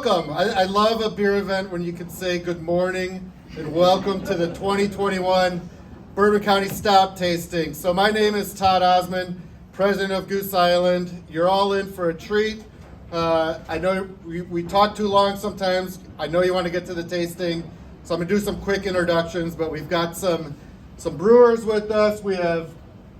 Welcome. I love a beer event when you can say good morning and welcome to the 2021 Bourbon County Stout tasting. So my name is Todd Osmond, president of Goose Island. You're all in for a treat. I know we talk too long sometimes. I know you want to get to the tasting, so I'm gonna do some quick introductions, but we've got some brewers with us. We have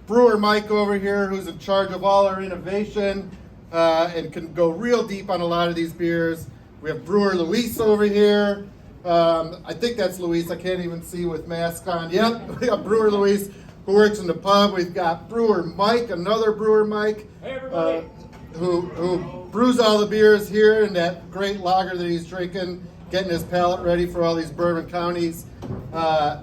brewer Mike over here, who's in charge of all our innovation and can go real deep on a lot of these beers. We have brewer Luis over here. I think that's Luis. I can't even see with mask on. Yep, we got brewer Luis, who works in the pub. We've got brewer Mike, another brewer Mike, hey everybody. Who brews all the beers here in that great lager that he's drinking, getting his palate ready for all these Bourbon counties.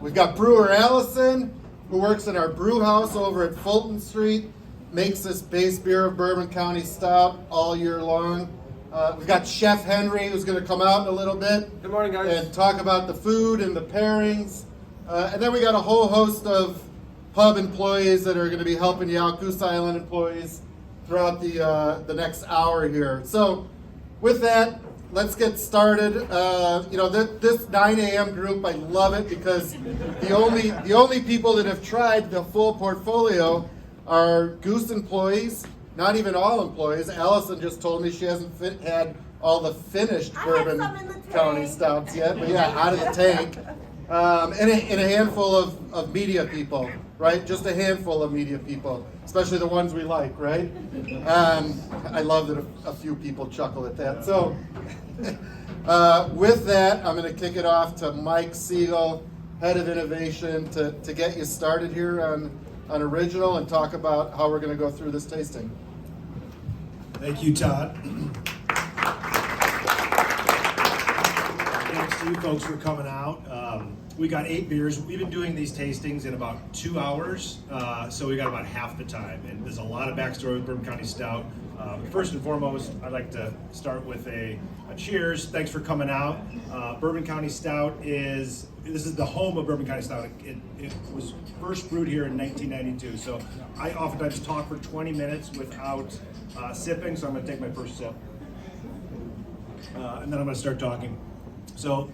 We've got brewer Allison, who works in our brew house over at Fulton Street, makes this base beer of Bourbon County Stout all year long. We've got Chef Henry, who's going to come out in a little bit. Good morning, guys. And talk about the food and the pairings. And then we got a whole host of pub employees that are going to be helping you out, Goose Island employees, throughout the next hour here. So with that, let's get started. This 9 a.m. group, I love it because the only people that have tried the full portfolio are Goose employees. Not even all employees. Allison just told me she hasn't had all the finished Bourbon County Stouts yet, but yeah, out of the tank. And a handful of media people, right? Just a handful of media people, especially the ones we like, right? I love that a few people chuckle at that. So with that, I'm going to kick it off to Mike Siegel, head of innovation, to get you started here on Original and talk about how we're going to go through this tasting. Thank you, Todd. Thanks to you folks for coming out. We got 8 beers. We've been doing these tastings in about 2 hours, so we got about half the time. And there's a lot of backstory with Bourbon County Stout. First and foremost, I'd like to start with a cheers. Thanks for coming out. Bourbon County Stout this is the home of Bourbon County Stout. It was first brewed here in 1992. So I oftentimes talk for 20 minutes without sipping, so I'm going to take my first sip. And then I'm going to start talking. So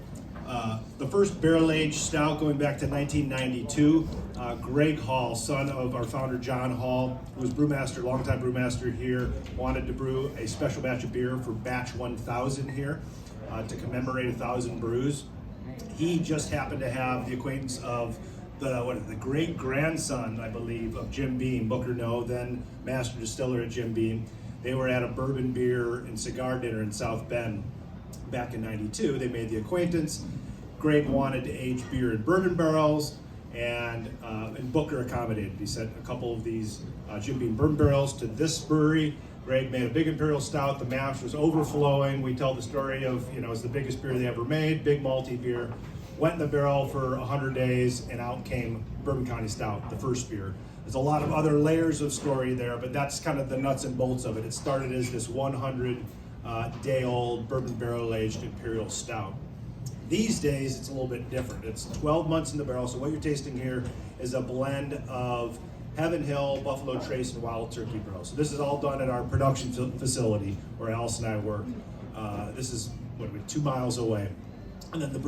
the first barrel-aged stout going back to 1992. Greg Hall, son of our founder John Hall, who was brewmaster, longtime brewmaster here, wanted to brew a special batch of beer for batch 1000 here to commemorate 1,000 brews. He just happened to have the acquaintance of the great grandson, I believe, of Jim Beam, Booker No, then master distiller at Jim Beam. They were at a bourbon beer and cigar dinner in South Bend back in '92. They made the acquaintance. Greg wanted to age beer in bourbon barrels, and Booker accommodated. He sent a couple of these Jim Beam bourbon barrels to this brewery. Greg made a big imperial stout. The mash was overflowing. We tell the story of, it's the biggest beer they ever made, big malty beer. Went in the barrel for 100 days, and out came Bourbon County Stout, the first beer. There's a lot of other layers of story there, but that's kind of the nuts and bolts of it. It started as this 100-day-old bourbon barrel-aged imperial stout. These days, it's a little bit different. It's 12 months in the barrel, so what you're tasting here is a blend of Heaven Hill, Buffalo Trace, and Wild Turkey barrels. So this is all done at our production facility where Alice and I work. This is 2 miles away. And then the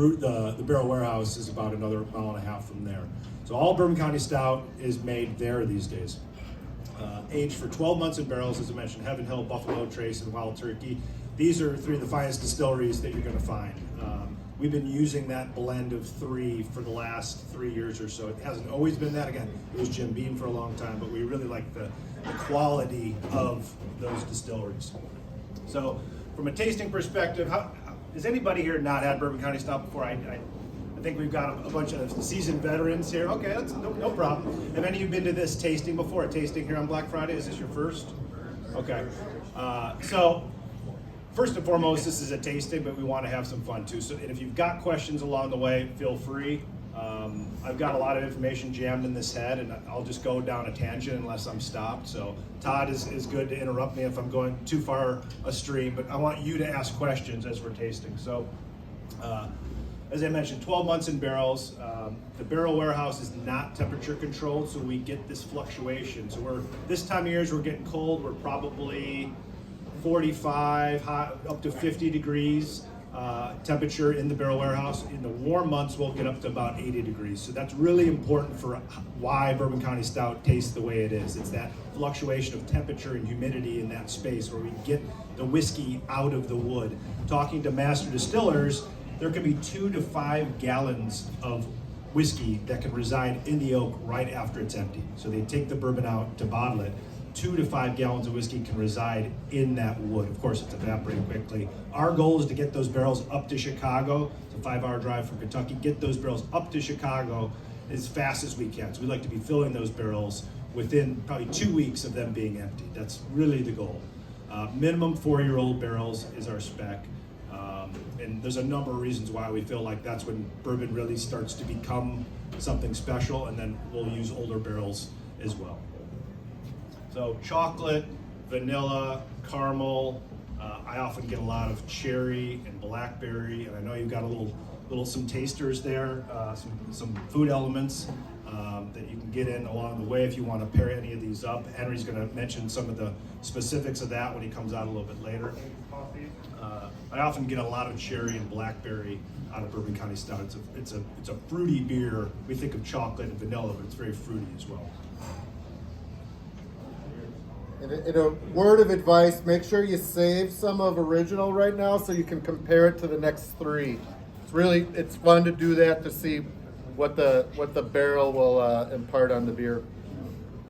barrel warehouse is about another 1.5 miles from there. So all Bourbon County Stout is made there these days. Aged for 12 months in barrels, as I mentioned, Heaven Hill, Buffalo Trace, and Wild Turkey. These are 3 of the finest distilleries that you're going to find. We've been using that blend of 3 for the last 3 years or so. It hasn't always been that. Again, it was Jim Beam for a long time, but we really like the quality of those distilleries. So from a tasting perspective, has anybody here not had Bourbon County Stout before? I think we've got a bunch of seasoned veterans here. Okay, that's no problem. Have any of you been to this tasting before? A tasting here on Black Friday? Is this your first? Okay. So first and foremost, this is a tasting, but we want to have some fun too. So, and if you've got questions along the way, feel free. I've got a lot of information jammed in this head, and I'll just go down a tangent unless I'm stopped. So Todd is good to interrupt me if I'm going too far astream, but I want you to ask questions as we're tasting. So as I mentioned, 12 months in barrels. The barrel warehouse is not temperature controlled, so we get this fluctuation. So this time of year, as we're getting cold, we're probably 45, hot, up to 50 degrees temperature in the barrel warehouse. In the warm months, we'll get up to about 80 degrees. So that's really important for why Bourbon County Stout tastes the way it is. It's that fluctuation of temperature and humidity in that space where we get the whiskey out of the wood. Talking to master distillers, there can be 2 to 5 gallons of whiskey that can reside in the oak right after it's empty. So they take the bourbon out to bottle it. 2 to 5 gallons of whiskey can reside in that wood. Of course, it's evaporating quickly. Our goal is to get those barrels up to Chicago. It's a 5-hour drive from Kentucky. Get those barrels up to Chicago as fast as we can. So we'd like to be filling those barrels within probably 2 weeks of them being empty. That's really the goal. Minimum 4-year-old barrels is our spec. And there's a number of reasons why we feel like that's when bourbon really starts to become something special, and then we'll use older barrels as well. So chocolate, vanilla, caramel. I often get a lot of cherry and blackberry, and I know you've got some tasters there, some food elements that you can get in along the way if you want to pair any of these up. Henry's going to mention some of the specifics of that when he comes out a little bit later. I often get a lot of cherry and blackberry out of Bourbon County Stout. It's a fruity beer. We think of chocolate and vanilla, but it's very fruity as well. In a word of advice, make sure you save some of original right now so you can compare it to the next 3. It's fun to do that to see what the barrel will impart on the beer.